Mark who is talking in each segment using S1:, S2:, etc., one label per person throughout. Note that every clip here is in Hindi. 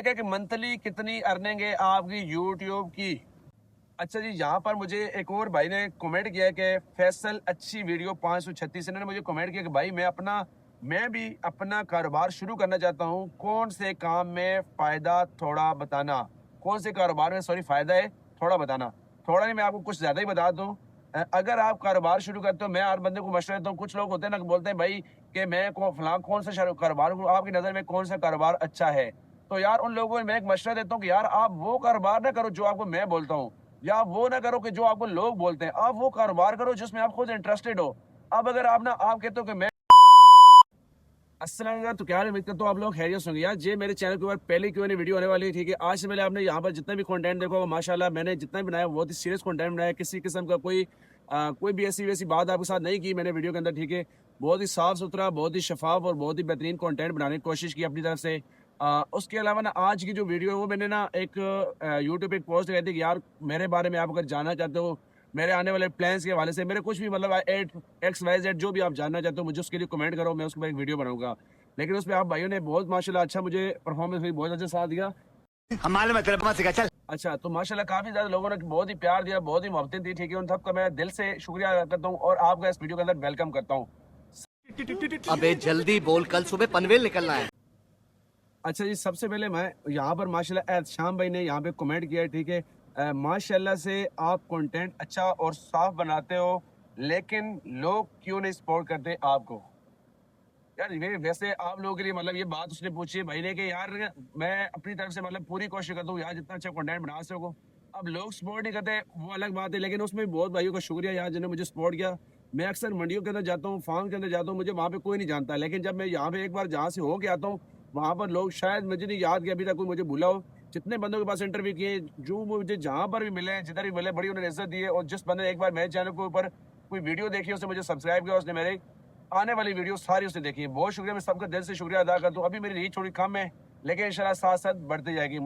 S1: टॉपिक है कि मंथली कितनी अर्निंग है आपकी यूट्यूब की। अच्छा जी, यहाँ पर मुझे एक और भाई ने कमेंट किया कि फैसल अच्छी वीडियो 536, इन्होंने मुझे कमेंट किया कि भाई मैं भी अपना कारोबार शुरू करना चाहता हूँ, कौन से काम में फ़ायदा थोड़ा बताना। कौन से कारोबार में सॉरी फ़ायदा है थोड़ा बताना। थोड़ा नहीं, मैं आपको कुछ ज़्यादा ही बता दूँ। अगर आप कारोबार शुरू करते हो, मैं हर बंदे को मशवरा देता हूँ। कुछ लोग होते हैं ना, बोलते हैं भाई कि मैं फलां कौन सा कारोबार करूँ, आपकी नज़र में कौन सा कारोबार अच्छा है। तो यार उन लोगों को मैं एक मशवरा देता हूँ कि यार आप वो कारोबार ना करो जो आपको मैं बोलता हूँ, या आप वो ना करो कि जो आपको लोग बोलते हैं। आप वो कारोबार करो जिसमें आप खुद इंटरेस्टेड हो। अब अगर आप कहते हो कि मैं अस्सलाम वालेकुम, तो क्या हाल है? उम्मीद करता हूँ आप लोग खैरियत होंगे। यार ये मेरे चैनल के ऊपर पहली क्यों नहीं वीडियो होने वाली है, ठीक है। आज से पहले आपने यहाँ पर जितना भी कंटेंट देखो, माशाल्लाह मैंने जितना भी बनाया बहुत ही सीरियस कंटेंट बनाया। किसी किस्म का कोई भी ऐसी वैसी बात आपके साथ नहीं की मैंने वीडियो के अंदर, ठीक है। बहुत ही साफ सुथरा, बहुत ही शफाफ और बहुत ही बेहतरीन कंटेंट बनाने की कोशिश की अपनी तरफ से। उसके अलावा ना आज की जो वीडियो है वो मैंने ना एक यूट्यूब पे एक पोस्ट करी थी कि यार मेरे बारे में आप अगर जानना चाहते हो, मेरे आने वाले प्लान्स के हवाले से, मेरे कुछ भी मतलब XYZ जो भी आप जानना चाहते हो, मुझे उसके लिए कमेंट करो, मैं उसके बाद एक वीडियो बनाऊंगा। लेकिन उसमें आप भाइयों ने बहुत माशाल्लाह अच्छा मुझे परफॉर्मेंस हुई, बहुत अच्छा साथ दिया।
S2: हमारे मतलब मत सिखा चल।
S1: अच्छा, तो माशाल्लाह काफ़ी ज़्यादा लोगों ने बहुत ही प्यार दिया, बहुत ही मोहब्बतें दी, ठीक है। उन सबका मैं दिल से शुक्रिया अदा करता हूँ और आपका इस वीडियो के अंदर वेलकम करता हूँ।
S2: अबे जल्दी बोल, कल सुबह पनवेल निकलना है।
S1: अच्छा जी, सबसे पहले मैं यहाँ पर माशाल्लाह एहतशाम भाई ने यहाँ पे कमेंट किया है, ठीक है। माशाल्लाह से आप कंटेंट अच्छा और साफ बनाते हो, लेकिन लोग क्यों नहीं सपोर्ट करते आपको? यार ये वैसे आप लोगों के लिए मतलब ये बात उसने पूछी है भाई ने कि यार मैं अपनी तरफ से मतलब पूरी कोशिश करता हूँ यार जितना अच्छा कंटेंट बना सको। अब लोग सपोर्ट नहीं करते वो अलग बात है, लेकिन उसमें बहुत भाइयों का शुक्रिया यार जिन्होंने मुझे सपोर्ट किया। मैं अक्सर मंडियों के अंदर जाता हूँ, फार्म के अंदर जाता हूँ, मुझे वहाँ पे कोई नहीं जानता, लेकिन जब मैं यहाँ पे एक बार जहाँ से होके आता हूँ, वहाँ पर लोग शायद मुझे नहीं याद कि अभी तक कोई मुझे भूला हो। जितने बंदों के पास इंटरव्यू किए, जो मुझे जहाँ पर भी मिले, जिधर भी मिले, बड़ी उन्होंने इज्जत दी है। और जिस बंदे ने एक बार मेरे चैनल के ऊपर कोई वीडियो देखी, उसने मुझे सब्सक्राइब किया, उसने मेरे आने वाली वीडियो सारी उसने देखी है। बहुत शुक्रिया, मैं सबका दिल से शुक्रिया अदा करता हूँ। अभी मेरी रीच थोड़ी कम है, लेकिन इंशाल्लाह साथ साथ बढ़ती जाएगी।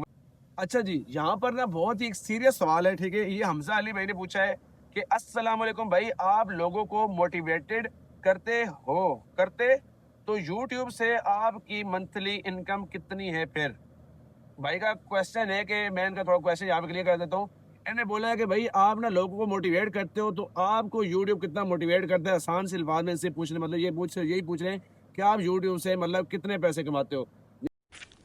S1: अच्छा जी, यहाँ पर ना बहुत ही एक सीरियस सवाल है, ठीक है। ये हमजा अली भाई ने पूछा है कि अस्सलाम वालेकुम भाई, आप लोगों को मोटिवेटेड करते तो यूट्यूब से आपकी मंथली इनकम कितनी है फिर? भाई का क्वेश्चन है कि मैं इनका थोड़ा क्वेश्चन यहाँ पे क्लियर कर देता हूँ। इन्होंने बोला है कि भाई आप ना लोगों को मोटिवेट करते हो, तो आपको यूट्यूब कितना मोटिवेट करता है? आसान से अल्फाज में इनसे पूछने मतलब यही पूछ रहे हैं कि आप यूट्यूब से मतलब कितने पैसे कमाते हो?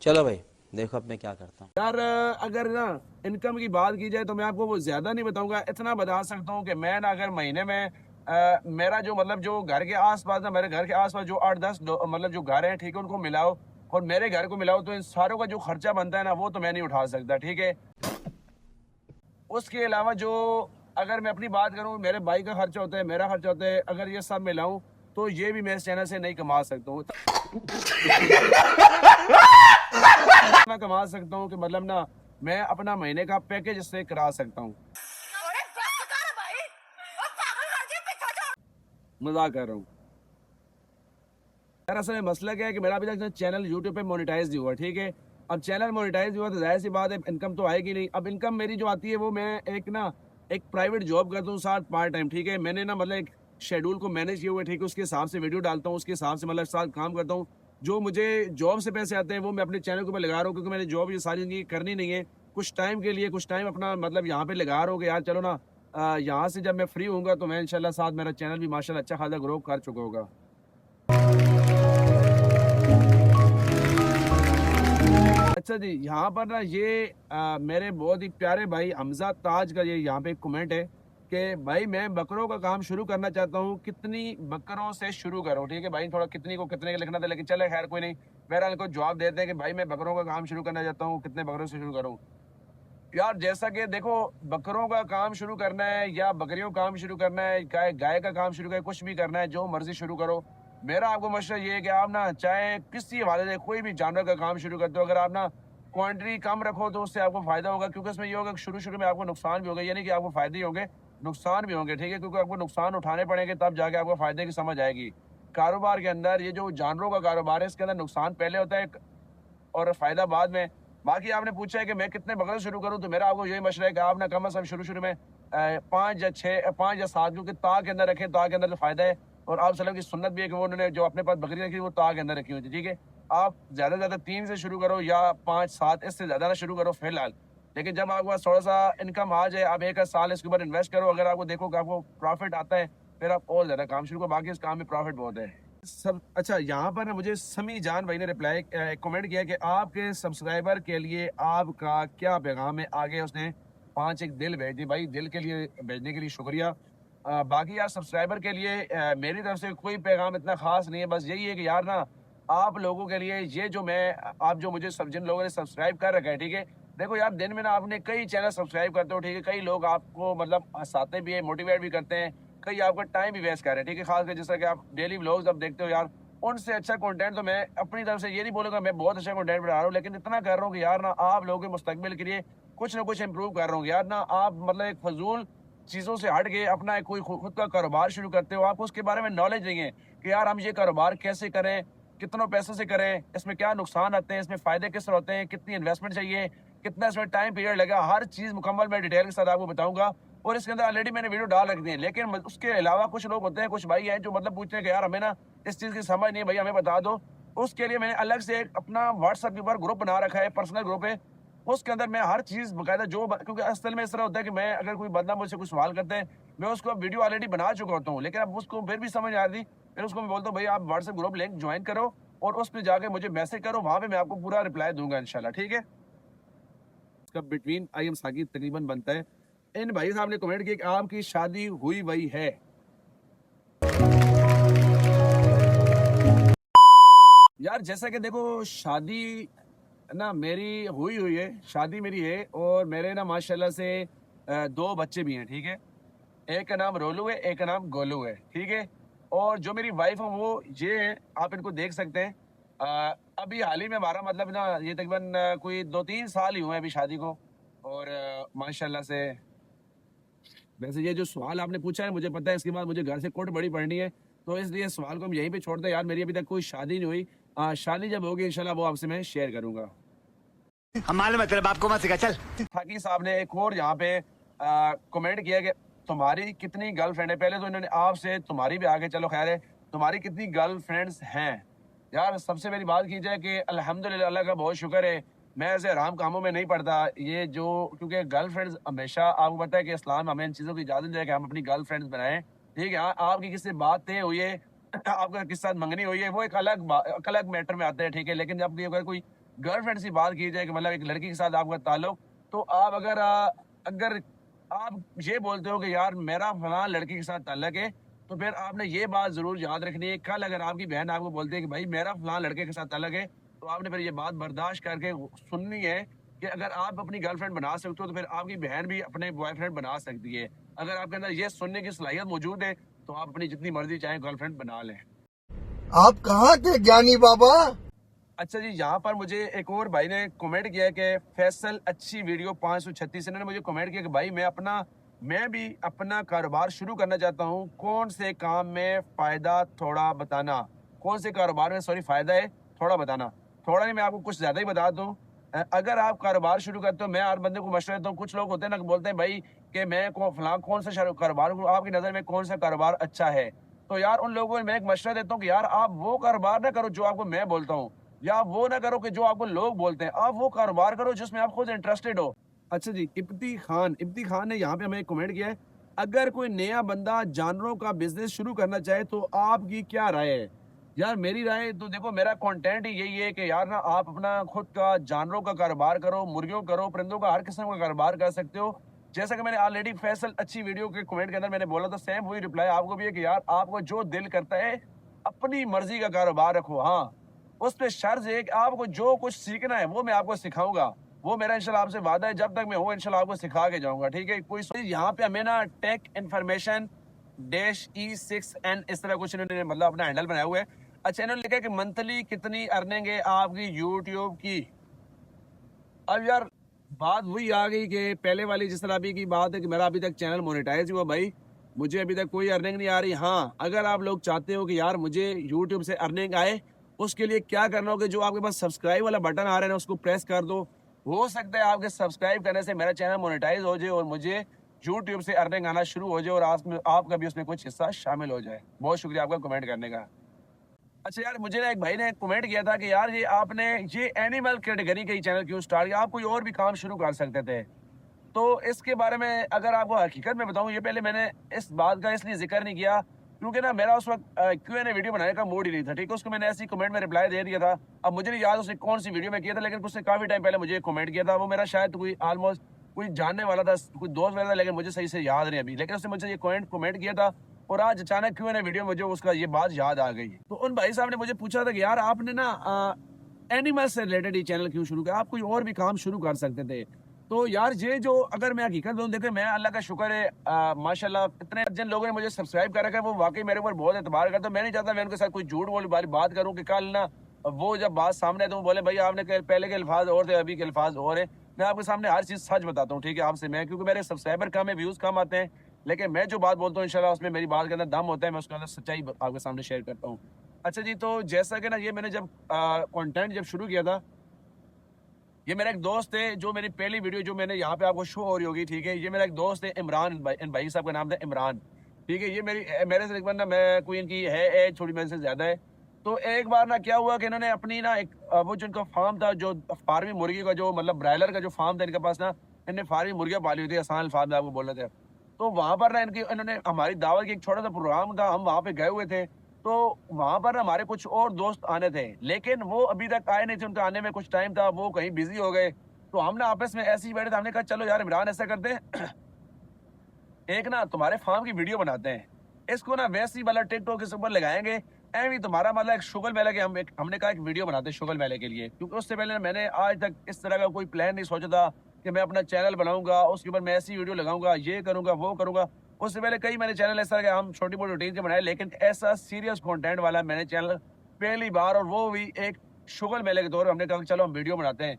S3: चलो भाई, देखो अब मैं क्या करता हूँ।
S1: यार अगर ना इनकम की बात की जाए तो मैं आपको वो ज्यादा नहीं बताऊंगा। इतना बता सकता हूँ कि मैं ना अगर महीने में मेरा जो मतलब जो घर के आसपास ना, मेरे घर के आसपास जो 8-10 मतलब जो घर हैं, ठीक है, उनको मिलाओ और मेरे घर को मिलाओ, तो इन सारों का जो खर्चा बनता है ना, वो तो मैं नहीं उठा सकता, ठीक है। उसके अलावा जो अगर मैं अपनी बात करूं, मेरे भाई का खर्चा होता है, मेरा खर्चा होता है, अगर ये सब मिलाऊं तो ये भी मैं इस चैनल से नहीं कमा सकता हूँ। मैं कमा सकता हूँ कि मतलब ना मैं अपना महीने का पैकेज इससे करा सकता हूँ। मजाक कर रहा हूँ यार। असल में मसला क्या है कि मेरा अभी तक चैनल यूट्यूब पे मोनेटाइज नहीं हुआ, ठीक है। अब चैनल मोनेटाइज हुआ तो जाहिर सी बात है इनकम तो आएगी नहीं। अब इनकम मेरी जो आती है वो मैं एक प्राइवेट जॉब करता हूँ साथ पार्ट टाइम, ठीक है। मैंने ना मतलब एक शेड्यूल को मैनेज किया हुआ है, ठीक है। उसके हिसाब से वीडियो डालता हूँ, उसके हिसाब से मतलब साथ काम करता हूँ। जो मुझे जॉब से पैसे आते हैं वो मैं अपने चैनल के ऊपर लगा रहा हूँ, क्योंकि मैंने जॉब ये सारी जिंदगी करनी नहीं है। कुछ टाइम के लिए कुछ टाइम अपना मतलब यहाँ पे लगा रहा हूँ कि यार चलो ना यहाँ से जब मैं फ्री होऊंगा तो मैं इंशाल्लाह साथ मेरा चैनल भी माशाल्लाह अच्छा खासा ग्रो कर चुका होगा। अच्छा जी, यहाँ पर ना ये मेरे बहुत ही प्यारे भाई हमजा ताज का ये यहाँ पे एक कमेंट है कि भाई मैं बकरों का काम शुरू करना चाहता हूँ, कितनी बकरों से शुरू करूँ? ठीक है भाई, थोड़ा कितनी को कितने का लिखना था, लेकिन चले खैर कोई नहीं। बहरहाल इनको जवाब देते हैं कि भाई मैं बकरों का काम शुरू करना चाहता हूँ, कितने बकरों से शुरू करूँ? यार जैसा कि देखो, बकरों का काम शुरू करना है या बकरियों का काम शुरू करना है, गाय गाय का काम शुरू करना है, कुछ भी करना है, जो मर्जी शुरू करो। मेरा आपको मशवरा ये है कि आप ना चाहे किसी हवाले से कोई भी जानवर का काम शुरू करते हो, अगर आप ना क्वांटिटी कम रखो तो उससे आपको फायदा होगा, क्योंकि उसमें ये होगा कि शुरू शुरू में आपको नुकसान भी होगा, यानी कि आपको फायदे ही होंगे, नुकसान भी होंगे, ठीक है। क्योंकि आपको नुकसान उठाने पड़ेंगे तब जाके आपको फायदे की समझ आएगी। कारोबार के अंदर ये जो जानवरों का कारोबार है, इसके अंदर नुकसान पहले होता है और फायदा बाद में। बाकी आपने पूछा है कि मैं कितने बकरे शुरू करूं, तो मेरा आपको यही मशवरा है कि आप ना कम से कम शुरू में 5 या 7, क्योंकि ता के अंदर रखें, ता के अंदर तो फायदा है। और आप सल्लल्लाहु अलैहि वसल्लम की सुन्नत भी है कि वो उन्होंने जो अपने पास बकरी रखी वो ता के अंदर रखी हुई थी, ठीक है। आप ज्यादा से ज्यादा 3 से शुरू करो या 5-7, इससे ज्यादा ना शुरू करो फिलहाल। लेकिन जब आपके पास थोड़ा सा इनकम आ जाए, आप 1 साल इसके ऊपर इन्वेस्ट करो, अगर आपको देखो कि आपको प्रॉफिट आता है, फिर आप और ज्यादा काम शुरू करो। बाकी इस काम में प्रॉफिट बहुत है सब। अच्छा, यहाँ पर ना मुझे समी जान भाई ने रिप्लाई कमेंट किया कि आपके सब्सक्राइबर के लिए आपका क्या पैगाम है। आगे उसने 5 एक दिल भेज दी। भाई दिल के लिए भेजने के लिए शुक्रिया। बाकी यार सब्सक्राइबर के लिए मेरी तरफ से कोई पैगाम इतना खास नहीं है। बस यही है कि यार ना आप लोगों के लिए ये जो मैं आप जो मुझे सब जिन लोगों ने सब्सक्राइब कर रखा है, ठीक है, देखो यार दिन में ना आपने कई चैनल सब्सक्राइब करते हो, ठीक है, कई लोग आपको मतलब हंसाते भी है, मोटिवेट भी करते हैं, कई आपका टाइम भी वेस्ट कर रहे हैं, ठीक है, खासकर जिस तरह कि आप डेली व्लॉग्स अब देखते हो यार, उनसे अच्छा कंटेंट तो मैं अपनी तरफ से ये नहीं बोलूँगा मैं बहुत अच्छा कंटेंट बना रहा हूँ, लेकिन इतना कर रहा हूँ कि यार ना आप लोगों के मुस्तकबिल के लिए कुछ ना कुछ इंप्रूव कर रहा हूँ यार ना। आप मतलब एक फजूल चीज़ों से हट के अपना एक कोई खुद का कारोबार शुरू करते हो, आपको उसके बारे में नॉलेज नहीं है कि यार हम ये कारोबार कैसे करें, कितनों पैसों से करें, इसमें क्या नुकसान आते हैं, इसमें फ़ायदे किस तरह होते हैं, कितनी इन्वेस्टमेंट चाहिए, कितना इसमें टाइम पीरियड लगेगा, हर चीज़ मुकम्मल मैं डिटेल के साथ आपको बताऊंगा। और इसके अंदर ऑलरेडी मैंने वीडियो डाल रखी है। लेकिन उसके अलावा कुछ लोग होते हैं, कुछ भाई हैं जो मतलब पूछते हैं कि यार हमें ना इस चीज़ की समझ नहीं है, भाई हमें बता दो। उसके लिए मैंने अलग से एक अपना व्हाट्सएप के ऊपर ग्रुप बना रखा है, पर्सनल ग्रुप है। उसके अंदर मैं हर चीज़ बाकायदा क्योंकि असल में इस तरह होता है कि मैं अगर कोई बंदा मुझसे कुछ सवाल करते हैं, मैं उसको वीडियो ऑलरेडी बना चुका होता हूँ, लेकिन अब उसको फिर भी समझ आ रही, फिर उसको मैं बोलता हूँ भाई आप व्हाट्सएप ग्रुप लिंक ज्वाइन करो और उस पर जाके मुझे मैसेज करो, वहाँ पे मैं आपको पूरा रिप्लाई दूंगा इंशाल्लाह, ठीक है। इसका बिटवीन आई एम साकिब तकरीबन बनता है। इन भाई साहब ने कमेंट किया कि आपकी शादी हुई वही है। यार जैसा कि देखो शादी ना मेरी हुई है, शादी मेरी है और मेरे ना माशाल्लाह से 2 बच्चे भी हैं, ठीक है। एक का नाम रोलू है, एक का नाम गोलू है, ठीक है। और जो मेरी वाइफ है वो ये है, आप इनको देख सकते हैं। अभी हाल ही में हमारा मतलब ना ये तकरीबन कोई 2-3 साल ही हुए हैं अभी शादी को। और माशाल्लाह से वैसे ये जो सवाल आपने पूछा है मुझे पता है, इसके बाद मुझे घर से कोट बड़ी पड़नी है, तो इसलिए सवाल को हम यहीं पे छोड़ते हैं। यार मेरी अभी तक कोई शादी नहीं हुई, शादी जब होगी इंशाल्लाह वो आपसे मैं शेयर करूंगा।
S2: हम मालूम है तेरे बाप को मत सिखा चल।
S1: हाकी साहब ने एक और यहाँ पे कमेंट किया कि तुम्हारी कितनी गर्लफ्रेंड है। पहले तो इन्होंने आपसे तुम्हारी भी आगे, चलो खैर है, तुम्हारी कितनी गर्लफ्रेंड्स हैं। यार सबसे पहली बात की जाए कि अल्हम्दुलिल्लाह अल्लाह का बहुत शुक्र है, मैं ऐसे हराम कामों में नहीं पड़ता। ये जो क्योंकि गर्लफ्रेंड्स हमेशा आपको पता है कि इस्लाम हमें इन चीज़ों की इजाज़त दे कि हम अपनी गर्लफ्रेंड्स बनाएं, ठीक है। आपकी किसी बात तय हुई है, आपका किस साथ मंगनी हुई है, वो एक अलग मैटर में आता है, ठीक है। लेकिन जब अगर कोई गर्लफ्रेंड से बात की जाए कि मतलब एक लड़की के साथ आपका ताल्लुक, तो आप अगर आप ये बोलते हो कि यार मेरा फलां लड़की के साथ ताल्लुक है, तो फिर आपने ये बात जरूर याद रखनी है। कल अगर आपकी बहन आपको बोलती है कि भाई मेरा फलां लड़के के साथ ताल्लुक है, तो आपने फिर ये बात बर्दाश्त करके सुननी है कि अगर आप अपनी गर्लफ्रेंड बना सकते हो, तो फिर आपकी बहन भी अपने बॉयफ्रेंड बना सकती है। अगर आपके अंदर ये सुनने की सलाहियत मौजूद है, तो आप अपनी जितनी मर्जी चाहे गर्लफ्रेंड बना लें।
S4: आप कहाँ के ज्ञानी बाबा?
S1: अच्छा जी, यहाँ पर मुझे एक और भाई ने कमेंट किया कि फैसल अच्छी वीडियो 536, इन्होंने मुझे कमेंट किया कि भाई मैं भी अपना कारोबार शुरू करना चाहता हूँ, कौन से काम में फ़ायदा थोड़ा बताना। कौन से कारोबार में सॉरी फ़ायदा है थोड़ा बताना। थोड़ा नहीं, मैं आपको कुछ ज़्यादा ही बता दूँ। अगर आप कारोबार शुरू करते हो, मैं हर बंदे को मशवरा देता हूँ। कुछ लोग होते हैं ना बोलते हैं भाई कि मैं फलां कौन सा कारोबार, आपकी नज़र में कौन सा कारोबार अच्छा है, तो यार उन लोगों को मैं एक मशवरा देता हूँ कि यार आप वो कारोबार ना करो जो आपको मैं बोलता हूँ, या वो ना करो कि जो आपको लोग बोलते हैं, आप वो कारोबार करो जिसमें आप खुद इंटरेस्टेड हो। अच्छा जी, इब्ती खान ने यहाँ पे हमें कमेंट किया है, अगर कोई नया बंदा जानवरों का बिजनेस शुरू करना चाहे तो आपकी क्या राय है। यार मेरी राय तो देखो, मेरा कंटेंट ही यही है कि यार ना आप अपना खुद का जानवरों का कारोबार करो, मुर्गियों करो, परिंदों का, हर किस्म का कारोबार कर सकते हो। जैसा कि मैंने ऑलरेडी फैसल अच्छी वीडियो के कमेंट के अंदर मैंने बोला था, सेम वही रिप्लाई आपको भी है कि यार आपको जो दिल करता है अपनी मर्जी का कारोबार रखो। हाँ, उस पे शर्त है कि आपको जो कुछ सीखना है वो मैं आपको सिखाऊंगा, वो मेरा इंशाल्लाह आपसे वादा है, जब तक मैं हूँ इंशाल्लाह आपको सिखा के जाऊंगा, ठीक है। कोई यहाँ पे हमें ना टेक इन्फॉर्मेशन -E6N इस तरह कुछ इन्होंने मतलब अपना हैंडल बनाया हुआ है। अच्छा, इन्होंने लिखा कि मंथली कितनी अर्निंग है आपकी यूट्यूब की। अब यार बात वही आ गई कि पहले वाली जिस तरह अभी की बात है कि मेरा अभी तक चैनल मोनेटाइज हुआ, भाई मुझे अभी तक कोई अर्निंग नहीं आ रही। हाँ, अगर आप लोग चाहते हो कि यार मुझे यूट्यूब से अर्निंग आए, उसके लिए क्या करना होगा, जो आपके पास सब्सक्राइब वाला बटन आ रहा है ना उसको प्रेस कर दो। हो सकता है आपके सब्सक्राइब करने से मेरा चैनल मोनेटाइज हो जाए और मुझे यूट्यूब से अर्निंग आना शुरू हो जाए और आपका भी उसमें कुछ हिस्सा शामिल हो जाए। बहुत शुक्रिया आपका कमेंट करने का। अच्छा यार, मुझे ना एक भाई ने कमेंट किया था कि यार ये आपने ये एनिमल कैटेगरी का ही चैनल क्यों स्टार्ट किया, आप कोई और भी काम शुरू कर सकते थे। तो इसके बारे में अगर आपको हकीकत में बताऊं, ये पहले मैंने इस बात का इसलिए जिक्र नहीं किया क्योंकि ना मेरा उस वक्त Q&A वीडियो बनाने का मूड ही नहीं था, ठीक है। उसको मैंने ऐसी कमेंट में रिप्लाई दे दिया था। अब मुझे नहीं याद उसने कौन सी वीडियो में किया था, लेकिन उसने काफ़ी टाइम पहले मुझे कमेंट किया था। वो मेरा शायद कोई ऑलमोस्ट कोई जानने वाला था, कोई दोस्त वगैरह था, लेकिन मुझे सही से याद नहीं अभी। लेकिन उसने मुझे ये कमेंट किया था और आज अचानक Q&A वीडियो में मुझे उसका ये बात याद आ गई। तो उन भाई साहब ने मुझे पूछा था कि यार आपने ना एनिमल से रिलेटेड ये चैनल क्यों शुरू किया, आप कोई और भी काम शुरू कर सकते थे। तो यार ये जो अगर मैं हकीकत बताऊं, देखे मैं अल्लाह का शुक्र है माशाल्लाह इतने जिन लोगों ने मुझे सब्सक्राइब कर रखा है वो वाकई मेरे ऊपर बहुत एतबार करते हैं। मैं नहीं चाहता मैं उनके साथ कोई झूठ वाली बात करूं कि कल ना वो जब बात सामने है तो वो बोले भाई आपने पहले के अल्फाज और थे, अभी के अल्फाज और है। मैं आपके सामने हर चीज़ सच बताता हूँ, ठीक है आपसे मैं, क्योंकि मेरे सब्सक्राइबर कम है, व्यूज़ कम आते हैं, लेकिन मैं जो बात बोलता हूँ इंशाल्लाह उसमें मेरी बात के अंदर दम होता है, मैं उसके अंदर सच्चाई आपके सामने शेयर करता हूँ। अच्छा जी, तो जैसा कि ना ये मैंने जब कंटेंट जब शुरू किया था, ये मेरा एक दोस्त है जो मेरी पहली वीडियो जो मैंने यहाँ पे आपको शो हो रही होगी, ठीक है। ये मेरा एक दोस्त है इमरान भाई, इन भाई साहब का नाम था इमरान, ठीक है। ये मेरे से एक बार ना मैं कोई इनकी है एज थोड़ी मेरे से ज़्यादा है। तो एक बार ना क्या हुआ कि इन्होंने अपनी ना एक वो जो इनका फार्म था, जो फार्मी मुर्गी का जो मतलब ब्रायलर का जो फार्म था इनके पास ना, इन्होंने फार्मी मुर्गियाँ पाली हुई थी, आसान अल्फाज में आपको बोल रहे थे। तो वहाँ पर ना इन्होंने हमारी दावत की एक छोटा सा प्रोग्राम था, हम वहाँ पे गए हुए थे। तो वहाँ पर हमारे कुछ और दोस्त आने थे, लेकिन वो अभी तक आए नहीं थे, उनका आने में कुछ टाइम था, वो कहीं बिजी हो गए। तो हम ना आपस में ऐसे ही बैठे थे, हमने कहा चलो यार इमरान ऐसा करते हैं एक ना तुम्हारे फार्म की वीडियो बनाते हैं, इसको ना वैसी वाला टिकटॉक के ऊपर लगाएंगे, एवं तुम्हारा मतलब एक शुगल मेले के हमने कहा एक वीडियो बनाते हैं शुगल मेले के लिए। क्योंकि उससे पहले मैंने आज तक इस तरह का कोई प्लान नहीं सोचा था कि मैं अपना चैनल बनाऊंगा, उसके ऊपर मैं ऐसी वीडियो लगाऊंगा, ये करूंगा वो करूंगा। उससे पहले कई मैंने चैनल ऐसा कि हम छोटी मोटी रूटीन से बनाए, लेकिन ऐसा सीरियस कंटेंट वाला मैंने चैनल पहली बार, और वो भी एक शुगल मेले के दौर में हमने कहा चलो हम वीडियो बनाते हैं।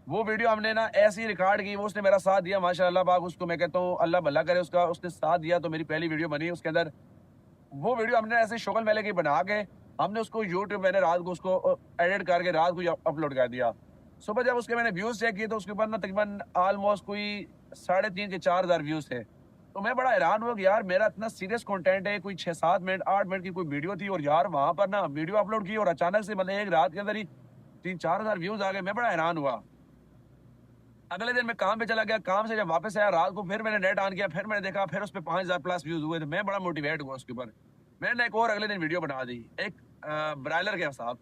S1: वो वीडियो हमने ना ऐसे ही रिकॉर्ड की, वो उसने मेरा साथ दिया माशाल्लाह पाक, उसको मैं कहता हूँ अल्लाह भला करे उसका, उसने साथ दिया तो मेरी पहली वीडियो बनी उसके अंदर। वो वीडियो हमने ऐसे शुगल मेले की बना के हमने उसको यूट्यूब, मैंने रात को उसको एडिट करके रात को अपलोड कर दिया। सुबह जब उसके मैंने व्यूज़ चेक किए तो उसके ऊपर ना तकरीबन ऑलमोस्ट कोई 3,500 से 4,000 व्यूज़ थे। तो मैं बड़ा हैरान हुआ कि यार मेरा इतना सीरियस कंटेंट है, कोई 6-7 मिनट 8 मिनट की कोई वीडियो थी, और यार वहाँ पर ना वीडियो अपलोड की और अचानक से मतलब एक रात के अंदर ही 3-4,000 व्यूज़ आ गए। मैं बड़ा हैरान हुआ। अगले दिन मैं काम पे चला गया, काम से जब वापस आया रात को फिर मैंने नेट ऑन किया, फिर मैंने देखा, फिर उस पर 5,000 प्लस व्यूज़ हुए थे। मैं बड़ा मोटिवेट हुआ उसके ऊपर। मैंने एक और अगले दिन वीडियो बना दी, एक ब्रायलर के साथ,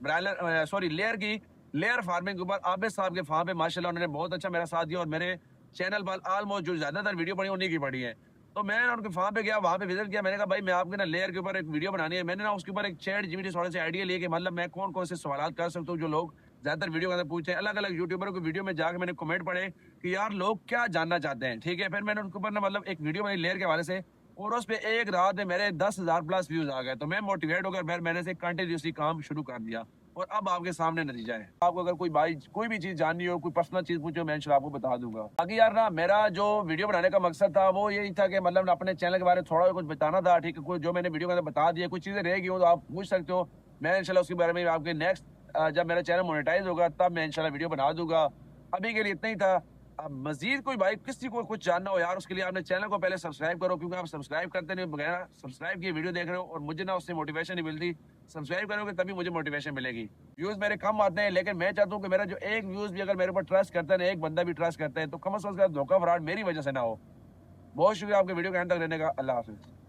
S1: लेयर फार्मिंग के ऊपर आबिद साहब के फार्म पे माशाल्लाह उन्होंने बहुत अच्छा मेरा साथ दिया, और मेरे चैनल पर ऑलमोस्ट जो ज़्यादातर वीडियो पड़ी उन्हीं की पड़ी है। तो मैं उनके फार्म पे गया, वहाँ पे विजिट किया, मैंने कहा भाई मैं आपके ना लेयर के ऊपर एक वीडियो बनानी है। मैंने ना उसके ऊपर एक ChatGPT थोड़े से आइडिया लिए कि मतलब मैं कौन कौन से सवाल कर सकता हूँ जो लोग ज़्यादातर वीडियो के अंदर पूछते हैं। अलग अलग यूट्यूबरों की वीडियो में जाकर मैंने कमेंट पढ़े कि यार लोग क्या जानना चाहते हैं, ठीक है। फिर मैंने उनके ऊपर ना मतलब एक वीडियो बनाई लेयर के हवाले से, और उस पर एक रात में मेरे 10,000 प्लस व्यूज़ आ गए। तो मैं मोटिवेट होकर फिर मैंने से कंटिन्यूसली काम शुरू कर दिया, और अब आपके सामने नतीजा है। आपको अगर कोई भी चीज़ जाननी हो, कोई पर्सनल चीज़ पूछो, मैं इंशाल्लाह आपको बता दूंगा। बाकी यार ना मेरा जो वीडियो बनाने का मकसद था वो यही था कि मतलब अपने चैनल के बारे में थोड़ा कुछ बताना था, ठीक है। कोई जो मैंने वीडियो के अंदर बता दिया, कुछ चीज़ें रहेगी हो तो आप पूछ सकते हो, मैं इंशाल्लाह उसके बारे में आपके नेक्स्ट जब मेरा चैनल मोनेटाइज होगा तब मैं इंशाल्लाह वीडियो बना दूंगा। अभी के लिए इतना ही था। अब मजीद कोई भाई किसी को कुछ जानना हो यार, उसके लिए आपने चैनल को पहले सब्सक्राइब करो, क्योंकि आप सब्सक्राइब करते नहीं, बगैर सब्सक्राइब किए वीडियो देख रहे हो और मुझे ना उससे मोटिवेशन नहीं मिलती। सब्सक्राइब करोगे तभी मुझे मोटिवेशन मिलेगी। व्यूज़ मेरे कम आते हैं, लेकिन मैं चाहता हूँ कि मेरा जो एक व्यूज़ भी अगर मेरे ऊपर ट्रस्ट करता है ना, एक बंदा भी ट्रस्ट करता है, तो कम से कम उसका धोखा फ्रॉड मेरी वजह से ना हो। बहुत शुक्रिया आपके वीडियो के एंड तक रहने का। अल्लाह हाफिज़।